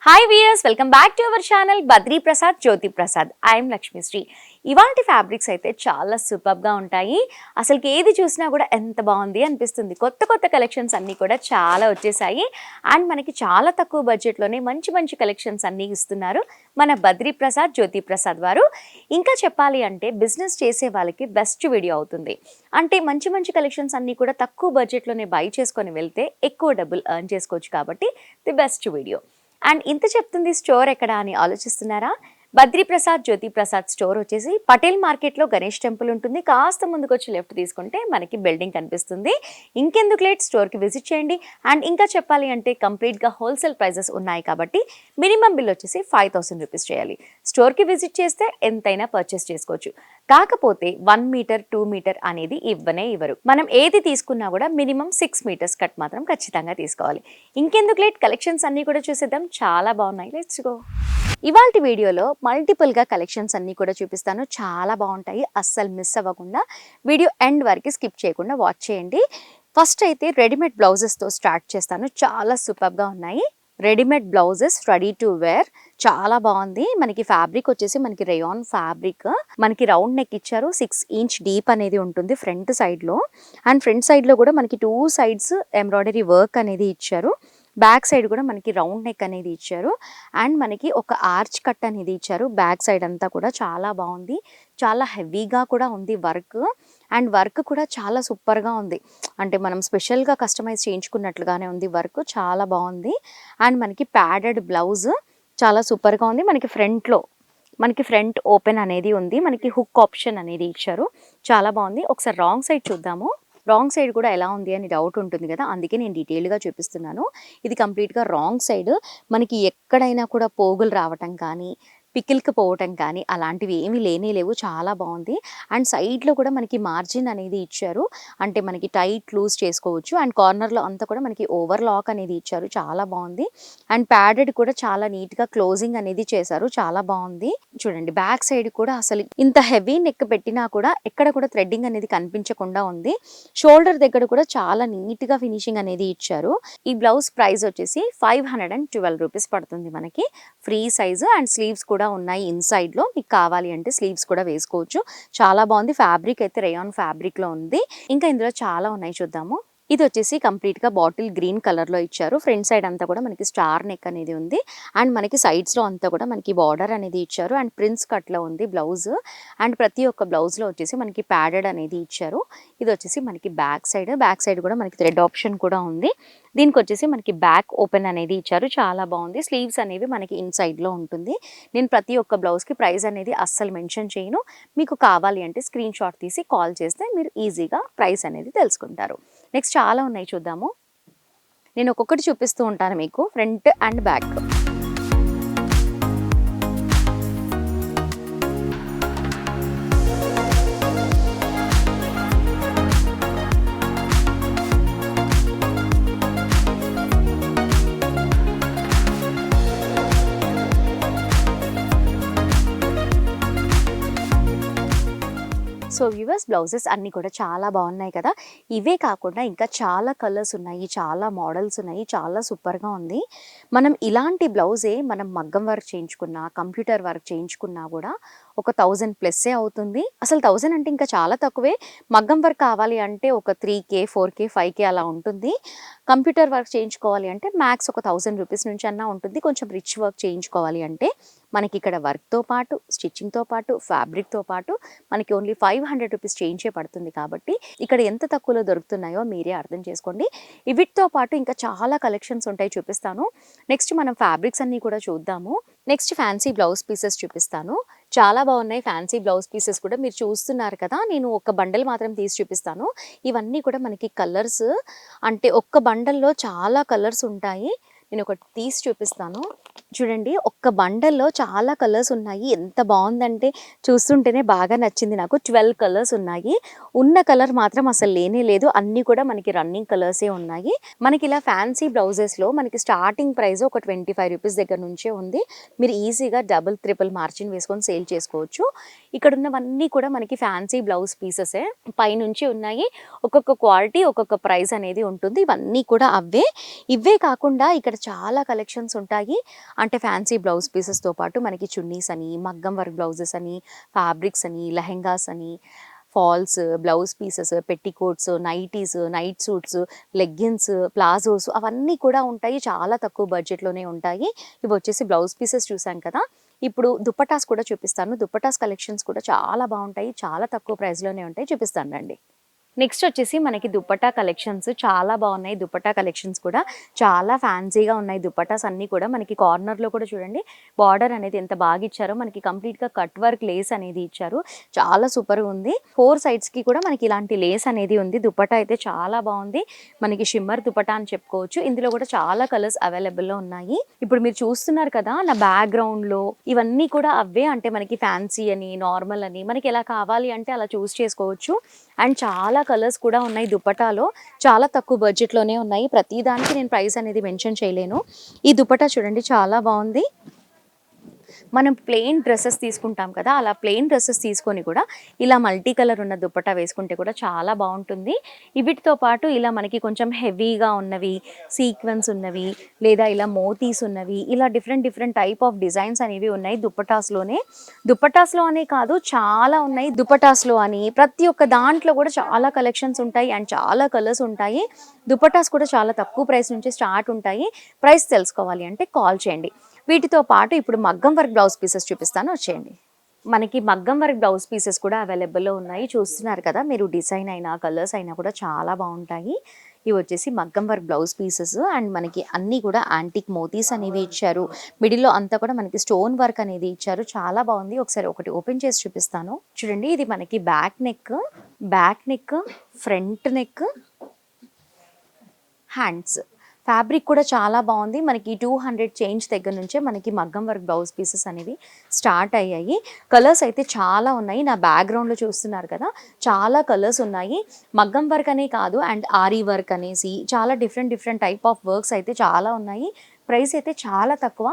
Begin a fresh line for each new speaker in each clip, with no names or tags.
Hi viewers, welcome back to our channel Badri Prasad Jyothi Prasad. I am Lakshmisri. ఇవాంటి fabrics అయితే చాలా సూపర్గా ఉంటాయి. అసలుకి ఏది చూసినా కూడా ఎంత బాగుంది అనిపిస్తుంది. కొత్త కొత్త కలెక్షన్స్ అన్నీ కూడా చాలా వచ్చేసాయి. అండ్ మనకి చాలా తక్కువ బడ్జెట్లోనే మంచి మంచి కలెక్షన్స్ అన్నీ ఇస్తున్నారు మన బద్రీ ప్రసాద్ జ్యోతి ప్రసాద్ వారు. ఇంకా చెప్పాలి అంటే బిజినెస్ చేసే వాళ్ళకి బెస్ట్ వీడియో అవుతుంది. అంటే మంచి మంచి కలెక్షన్స్ అన్నీ కూడా తక్కువ బడ్జెట్లోనే బై చేసుకొని వెళ్తే ఎక్కువ డబ్బులు ఎర్న్ చేసుకోవచ్చు కాబట్టి ది బెస్ట్ వీడియో. అండ్ ఇంత చెప్తుంది స్టోర్ ఎక్కడ అని ఆలోచిస్తున్నారా? బద్రీ ప్రసాద్ జ్యోతి ప్రసాద్ స్టోర్ వచ్చేసి పటేల్ మార్కెట్లో గణేష్ టెంపుల్ ఉంటుంది. కాస్త ముందుకు వచ్చి లెఫ్ట్ తీసుకుంటే మనకి బిల్డింగ్ కనిపిస్తుంది. ఇంకెందుకు లేట్, స్టోర్కి విజిట్ చేయండి. అండ్ ఇంకా చెప్పాలి అంటే కంప్లీట్గా హోల్సేల్ ప్రైజెస్ ఉన్నాయి కాబట్టి మినిమం బిల్ వచ్చేసి 5000 రూపీస్ చేయాలి. స్టోర్కి విజిట్ చేస్తే ఎంతైనా పర్చేస్ చేసుకోవచ్చు. కాకపోతే 1 మీటర్ 2 మీటర్ అనేది ఇవ్వరు. మనం ఏది తీసుకున్నా కూడా మినిమం 6 మీటర్స్ కట్ మాత్రం ఖచ్చితంగా తీసుకోవాలి. ఇంకెందుకు లేట్, కలెక్షన్స్ అన్నీ కూడా చూసేద్దాం. చాలా బాగున్నాయి, లెట్స్ గో. ఇవాల్టి వీడియోలో మల్టిపుల్గా కలెక్షన్స్ అన్నీ కూడా చూపిస్తాను. చాలా బాగుంటాయి, అస్సలు మిస్ అవ్వకుండా వీడియో ఎండ్ వరకు స్కిప్ చేయకుండా వాచ్ చేయండి. ఫస్ట్ అయితే రెడీమేడ్ బ్లౌజెస్తో స్టార్ట్ చేస్తాను. చాలా సూపర్గా ఉన్నాయి readymade blouses, ready to wear. చాలా బాగుంది. మనకి ఫ్యాబ్రిక్ వచ్చేసి మనకి రేయాన్ ఫ్యాబ్రిక్, మనకి రౌండ్ నెక్ ఇచ్చారు. 6 ఇంచ్ డీప్ అనేది ఉంటుంది ఫ్రంట్ సైడ్లో. అండ్ ఫ్రంట్ సైడ్లో కూడా మనకి 2 సైడ్స్ ఎంబ్రాయిడరీ వర్క్ అనేది ఇచ్చారు. బ్యాక్ సైడ్ కూడా మనకి రౌండ్ నెక్ అనేది ఇచ్చారు. అండ్ మనకి ఒక ఆర్చ్ కట్ అనేది ఇచ్చారు. బ్యాక్ సైడ్ అంతా కూడా చాలా బాగుంది. చాలా హెవీగా కూడా ఉంది వర్క్. అండ్ వర్క్ కూడా చాలా సూపర్గా ఉంది. అంటే మనం స్పెషల్గా కస్టమైజ్ చేయించుకున్నట్లుగానే ఉంది వర్క్. చాలా బాగుంది. అండ్ మనకి ప్యాడెడ్ బ్లౌజ్ చాలా సూపర్గా ఉంది. మనకి ఫ్రంట్ ఓపెన్ అనేది ఉంది. మనకి హుక్ ఆప్షన్ అనేది ఇచ్చారు. చాలా బాగుంది. ఒకసారి రాంగ్ సైడ్ చూద్దాము. రాంగ్ సైడ్ కూడా ఎలా ఉంది అని డౌట్ ఉంటుంది కదా, అందుకే నేను డీటెయిల్గా చూపిస్తున్నాను. ఇది కంప్లీట్గా రాంగ్ సైడ్. మనకి ఎక్కడైనా కూడా పోగులు రావటం కానీ పికిల్కి పోవటం కానీ అలాంటివి ఏమీ లేవు. చాలా బాగుంది. అండ్ సైడ్లో కూడా మనకి మార్జిన్ అనేది ఇచ్చారు. అంటే మనకి టైట్ లూజ్ చేసుకోవచ్చు. అండ్ కార్నర్లో అంతా కూడా మనకి ఓవర్ లాక్ అనేది ఇచ్చారు. చాలా బాగుంది. అండ్ ప్యాడెడ్ కూడా చాలా నీట్గా క్లోజింగ్ అనేది చేశారు. చాలా బాగుంది. చూడండి బ్యాక్ సైడ్ కూడా అసలు ఇంత హెవీ నెక్ పెట్టినా కూడా ఎక్కడ కూడా థ్రెడ్డింగ్ అనేది కనిపించకుండా ఉంది. షోల్డర్ దగ్గర కూడా చాలా నీట్గా ఫినిషింగ్ అనేది ఇచ్చారు. ఈ బ్లౌజ్ ప్రైస్ వచ్చేసి 512 రూపీస్ పడుతుంది. మనకి ఫ్రీ సైజు. అండ్ స్లీవ్స్ కూడా ఉన్నాయి ఇన్సైడ్ లో. మీకు కావాలి అంటే స్లీవ్స్ కూడా వేసుకోవచ్చు. చాలా బాగుంది. ఫ్యాబ్రిక్ అయితే రేయాన్ ఫ్యాబ్రిక్ లో ఉంది. ఇంకా ఇందులో చాలా ఉన్నాయి, చూద్దాము. ఇది వచ్చేసి కంప్లీట్ గా బాటిల్ గ్రీన్ కలర్ లో ఇచ్చారు. ఫ్రంట్ సైడ్ అంతా కూడా మనకి స్టార్ నెక్ అనేది ఉంది. అండ్ మనకి సైడ్స్ లో అంతా కూడా మనకి బార్డర్ అనేది ఇచ్చారు. అండ్ ప్రిన్స్ కట్ లో ఉంది బ్లౌజ్. అండ్ ప్రతి ఒక్క బ్లౌజ్ లో వచ్చేసి మనకి ప్యాడెడ్ అనేది ఇచ్చారు. ఇది వచ్చేసి మనకి బ్యాక్ సైడ్ కూడా మనకి థ్రెడ్ ఆప్షన్ కూడా ఉంది. దీనికి వచ్చేసి మనకి బ్యాక్ ఓపెన్ అనేది ఇచ్చారు. చాలా బాగుంది. స్లీవ్స్ అనేవి మనకి ఇన్సైడ్ లో ఉంటుంది. నేను ప్రతి ఒక్క బ్లౌజ్ కి ప్రైస్ అనేది అస్సలు మెన్షన్ చేయను. మీకు కావాలి అంటే స్క్రీన్ షాట్ తీసి కాల్ చేస్తే మీరు ఈజీగా ప్రైస్ అనేది తెలుసుకుంటారు. నెక్స్ట్ చాలా ఉన్నాయి, చూద్దాము. నేను ఒక్కొక్కటి చూపిస్తూ ఉంటాను మీకు, front and back. So viewers, blouses అన్నీ కూడా చాలా బాగున్నాయి కదా. ఇవే కాకుండా ఇంకా చాలా కలర్స్ ఉన్నాయి, చాలా మోడల్స్ ఉన్నాయి. చాలా సూపర్గా ఉంది. మనం ఇలాంటి బ్లౌజే మనం మగ్గం వర్క్ చేయించుకున్నా, కంప్యూటర్ వర్క్ చేయించుకున్నా కూడా ఒక 1000+ అవుతుంది. అసలు 1000 అంటే ఇంకా చాలా తక్కువే. మగ్గం వర్క్ కావాలి అంటే ఒక 3K 4K 5K అలా ఉంటుంది. కంప్యూటర్ వర్క్ చేయించుకోవాలి అంటే మ్యాక్స్ ఒక 1000 రూపీస్ నుంచి అన్నా ఉంటుంది. కొంచెం రిచ్ వర్క్ చేయించుకోవాలి అంటే మనకి ఇక్కడ వర్క్తో పాటు, స్టిచ్చింగ్తో పాటు, ఫ్యాబ్రిక్తో పాటు మనకి ఓన్లీ 500 రూపీస్ చేయించే పడుతుంది. కాబట్టి ఇక్కడ ఎంత తక్కువలో దొరుకుతున్నాయో మీరే అర్థం చేసుకోండి. వీటితో పాటు ఇంకా చాలా కలెక్షన్స్ ఉంటాయి, చూపిస్తాను. నెక్స్ట్ మనం ఫ్యాబ్రిక్స్ అన్నీ కూడా చూద్దాము. నెక్స్ట్ ఫ్యాన్సీ బ్లౌజ్ పీసెస్ చూపిస్తాను. చాలా బాగున్నాయి ఫ్యాన్సీ బ్లౌజ్ పీసెస్ కూడా. మీరు చూస్తున్నారు కదా, నేను ఒక బండల్ మాత్రం తీసి చూపిస్తాను. ఇవన్నీ కూడా మనకి కలర్స్, అంటే ఒక్క బండల్లో చాలా కలర్స్ ఉంటాయి. నేను ఒకటి తీసి చూపిస్తాను. చూడండి, ఒక్క బండల్లో చాలా కలర్స్ ఉన్నాయి. ఎంత బాగుందంటే చూస్తుంటేనే బాగా నచ్చింది నాకు. 12 కలర్స్ ఉన్నాయి. ఉన్న కలర్ మాత్రం అసలు లేనే లేదు. అన్నీ కూడా మనకి రన్నింగ్ కలర్సే ఉన్నాయి. మనకి ఇలా ఫ్యాన్సీ బ్లౌజెస్లో మనకి స్టార్టింగ్ ప్రైస్ ఒక 25 రూపీస్ దగ్గర నుంచే ఉంది. మీరు ఈజీగా డబుల్ ట్రిపుల్ మార్జిన్ వేసుకొని సేల్ చేసుకోవచ్చు. ఇక్కడ ఉన్నవన్నీ కూడా మనకి ఫ్యాన్సీ బ్లౌజ్ పీసెసే. పైనుంచి ఉన్నాయి. ఒక్కొక్క క్వాలిటీ, ఒక్కొక్క ప్రైస్ అనేది ఉంటుంది. ఇవన్నీ కూడా ఇవే కాకుండా ఇక్కడ చాలా కలెక్షన్స్ ఉంటాయి. అంటే ఫ్యాన్సీ బ్లౌజ్ పీసెస్తో పాటు మనకి చున్నీస్ అని, మగ్గం వర్క్ బ్లౌజెస్ అని, ఫ్యాబ్రిక్స్ అని, లెహెంగాస్ అని, falls, blouse pieces, petticoats, nighties, night suits, leggings, palazzos అవన్నీ కూడా ఉంటాయి. చాలా తక్కువ బడ్జెట్లోనే ఉంటాయి. ఇవి వచ్చేసి బ్లౌజ్ పీసెస్ చూసాం కదా. ఇప్పుడు దుప్పటాస్ కూడా చూపిస్తాను. దుప్పటాస్ కలెక్షన్స్ కూడా చాలా బాగుంటాయి. చాలా తక్కువ ప్రైస్లోనే ఉంటాయి. చూపిస్తాను రండి. నెక్స్ట్ వచ్చేసి మనకి దుపట్టా కలెక్షన్స్ చాలా బాగున్నాయి. దుపట్టా కలెక్షన్స్ కూడా చాలా ఫ్యాన్సీగా ఉన్నాయి. దుపట్టాస్ అన్నీ కూడా మనకి కార్నర్లో కూడా చూడండి బార్డర్ అనేది ఎంత బాగా ఇచ్చారో, మనకి కంప్లీట్గా కట్ వర్క్ లేస్ అనేది ఇచ్చారు. చాలా సూపర్గా ఉంది. 4 సైడ్స్కి కూడా మనకి ఇలాంటి లేస్ అనేది ఉంది. దుపట్టా అయితే చాలా బాగుంది. మనకి షిమ్మర్ దుపట్టా అని చెప్పుకోవచ్చు. ఇందులో కూడా చాలా కలర్స్ అవైలబుల్లో ఉన్నాయి. ఇప్పుడు మీరు చూస్తున్నారు కదా నా బ్యాక్గ్రౌండ్లో ఇవన్నీ కూడా అవే. అంటే మనకి ఫ్యాన్సీ అని, నార్మల్ అని, మనకి ఎలా కావాలి అంటే అలా చూస్ చేసుకోవచ్చు. అండ్ చాలా కలర్స్ కూడా ఉన్నాయి. దుపట్టాలో చాలా తక్కువ బడ్జెట్లోనే ఉన్నాయి. ప్రతి దానికి నేను ప్రైస్ అనేది మెన్షన్ చేయలేను. ఈ దుపట్టా చూడండి చాలా బాగుంది. మనం ప్లెయిన్ డ్రెస్సెస్ తీసుకుంటాం కదా, అలా ప్లెయిన్ డ్రెస్సెస్ తీసుకొని కూడా ఇలా మల్టీ కలర్ ఉన్న దుపట్టా వేసుకుంటే కూడా చాలా బాగుంటుంది. వీటితో పాటు ఇలా మనకి కొంచెం హెవీగా ఉన్నవి, సీక్వెన్స్ ఉన్నవి, లేదా ఇలా మోతీస్ ఉన్నవి, ఇలా డిఫరెంట్ టైప్ ఆఫ్ డిజైన్స్ అనేవి ఉన్నాయి దుపట్టాస్లోనే. దుపట్టాస్లో అనే కాదు చాలా ఉన్నాయి దుపట్టాస్లో అని. ప్రతి ఒక్క దాంట్లో కూడా చాలా కలెక్షన్స్ ఉంటాయి అండ్ చాలా కలర్స్ ఉంటాయి. దుపట్టాస్ కూడా చాలా తక్కువ ప్రైస్ నుంచి స్టార్ట్ ఉంటాయి. ప్రైస్ తెలుసుకోవాలి అంటే కాల్ చేయండి. వీటితో పాటు ఇప్పుడు మగ్గం వర్క్ బ్లౌజ్ పీసెస్ చూపిస్తాను, వచ్చేయండి. మనకి మగ్గం వర్క్ బ్లౌజ్ పీసెస్ కూడా అవైలబుల్లో ఉన్నాయి. చూస్తున్నారు కదా మీరు. డిజైన్ అయినా కలర్స్ అయినా కూడా చాలా బాగుంటాయి. ఇవి వచ్చేసి మగ్గం వర్క్ బ్లౌజ్ పీసెస్ అండ్ మనకి అన్నీ కూడా యాంటిక్ మోతీస్ అనేవి ఇచ్చారు. మిడిల్లో అంతా కూడా మనకి స్టోన్ వర్క్ అనేది ఇచ్చారు. చాలా బాగుంది. ఒకసారి ఒకటి ఓపెన్ చేసి చూపిస్తాను చూడండి. ఇది మనకి back neck, front neck, hands. Fabric కూడా చాలా బాగుంది. మనకి 200 చేంజ్ దగ్గర నుంచే మనకి మగ్గం వర్క్ బ్లౌజ్ పీసెస్ అనేవి స్టార్ట్ అయ్యాయి. కలర్స్ అయితే చాలా ఉన్నాయి. నా బ్యాక్గ్రౌండ్లో చూస్తున్నారు కదా చాలా కలర్స్ ఉన్నాయి. మగ్గం వర్క్ అనే కాదు అండ్ ఆరీ వర్క్ అనేసి చాలా డిఫరెంట్ టైప్ ఆఫ్ వర్క్స్ అయితే చాలా ఉన్నాయి. ప్రైస్ అయితే చాలా తక్కువ,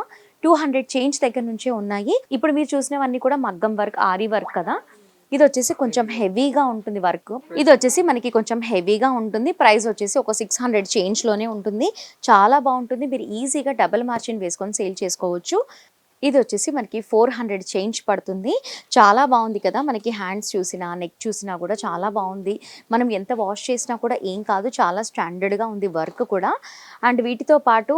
200 చేంజ్ దగ్గర నుంచే ఉన్నాయి. ఇప్పుడు మీరు చూసినవన్నీ కూడా మగ్గం వర్క్, ఆరీ వర్క్ కదా. ఇది వచ్చేసి కొంచెం హెవీగా ఉంటుంది వర్క్. ఇది వచ్చేసి మనకి కొంచెం హెవీగా ఉంటుంది. ప్రైస్ వచ్చేసి ఒక 600 చేంజ్లోనే ఉంటుంది. చాలా బాగుంటుంది. మీరు ఈజీగా డబుల్ మార్జిన్ వేసుకొని సేల్ చేసుకోవచ్చు. ఇది వచ్చేసి మనకి 400 చేంజ్ పడుతుంది. చాలా బాగుంది కదా. మనకి హ్యాండ్స్ చూసినా, నెక్ చూసినా కూడా చాలా బాగుంది. మనం ఎంత వాష్ చేసినా కూడా ఏం కాదు. చాలా స్టాండర్డ్గా ఉంది వర్క్ కూడా. అండ్ వీటితో పాటు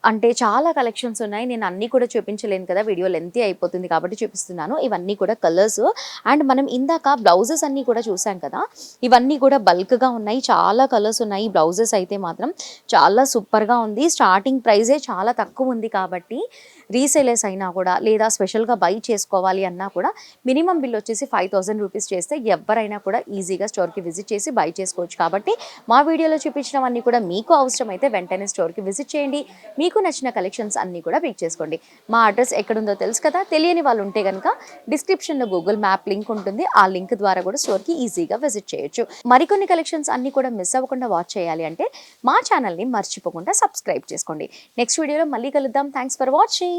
అంటే చాలా కలెక్షన్స్ ఉన్నాయి. నేను అన్నీ కూడా చూపించలేను కదా, వీడియో లెంతీ అయిపోతుంది కాబట్టి చూపిస్తున్నాను. ఇవన్నీ కూడా కలర్స్. అండ్ మనం ఇందాక బ్లౌజెస్ అన్నీ కూడా చూసాం కదా, ఇవన్నీ కూడా బల్క్గా ఉన్నాయి. చాలా కలర్స్ ఉన్నాయి. బ్లౌజెస్ అయితే మాత్రం చాలా సూపర్గా ఉంది. స్టార్టింగ్ ప్రైజే చాలా తక్కువ ఉంది కాబట్టి రీసేలర్స్ అయినా కూడా లేదా స్పెషల్గా బై చేసుకోవాలి అన్నా కూడా మినిమం బిల్ వచ్చేసి 5000 రూపీస్ చేస్తే ఎవరైనా కూడా ఈజీగా స్టోర్కి విజిట్ చేసి బై చేసుకోవచ్చు. కాబట్టి మా వీడియోలో చూపించినవన్నీ కూడా మీకు అవసరమైతే వెంటనే స్టోర్కి విజిట్ చేయండి. మీకు నచ్చిన కలెక్షన్స్ అన్నీ కూడా పిక్ చేసుకోండి. మా అడ్రస్ ఎక్కడుందో తెలుసు కదా. తెలియని వాళ్ళు ఉంటే కనుక డిస్క్రిప్షన్లో గూగుల్ మ్యాప్ లింక్ ఉంటుంది. ఆ లింక్ ద్వారా కూడా స్టోర్కి ఈజీగా విజిట్ చేయొచ్చు. మరికొన్ని కలెక్షన్స్ అన్నీ కూడా మిస్ అవ్వకుండా వాచ్ చేయాలి అంటే మా ఛానల్ని మర్చిపోకుండా సబ్స్క్రైబ్ చేసుకోండి. నెక్స్ట్ వీడియోలో మళ్ళీ కలుద్దాం. Thanks for watching.